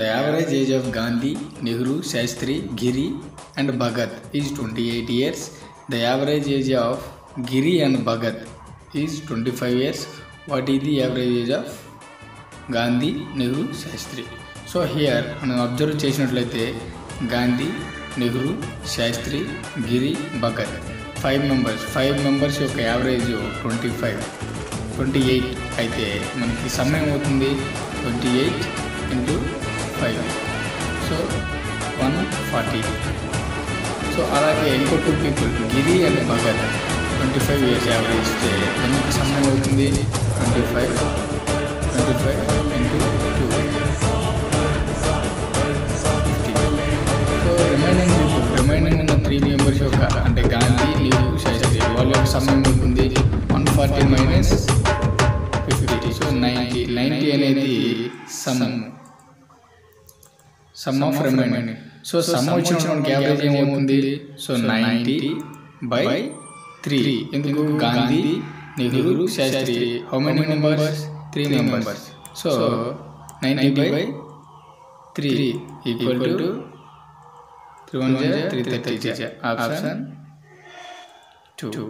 The average age of Gandhi, Nehru, Shastri, Giri and Bhagat is 28 years. The average age of Giri and Bhagat is 25 years. What is the average age of Gandhi, Nehru, Shastri? So here మనం observe చేసినట్లయితే గాంధీ, నెహ్రూ, శాస్త్రి, గిరి, Bhagat 5 members యొక్క average 28 అయితే మనకి సమయం అవుతుంది 28 into 5 so 140. So అలాగే ఇంకో 2 people Giri and Bhagat 25 years average ఇస్తే మనకి సమయం అవుతుంది 25 into 2 సో రిమైనింగ్ ఉన్న 3 మెంబర్స్ యొక్క అంటే గాంధీ, నెహ్రూ, శాస్త్రి వాళ్ళ యొక్క సమయం అవుతుంది 140 minus 50. సో 90 అనేది sum of remaining. So sum వచ్చినటువంటి యావరేజ్ ఏమవుతుంది సో 90/3. ఎందుకు Gandhi, Nehru, Shastri how many members 3 members. So 90/3 equal to 330. Option 2.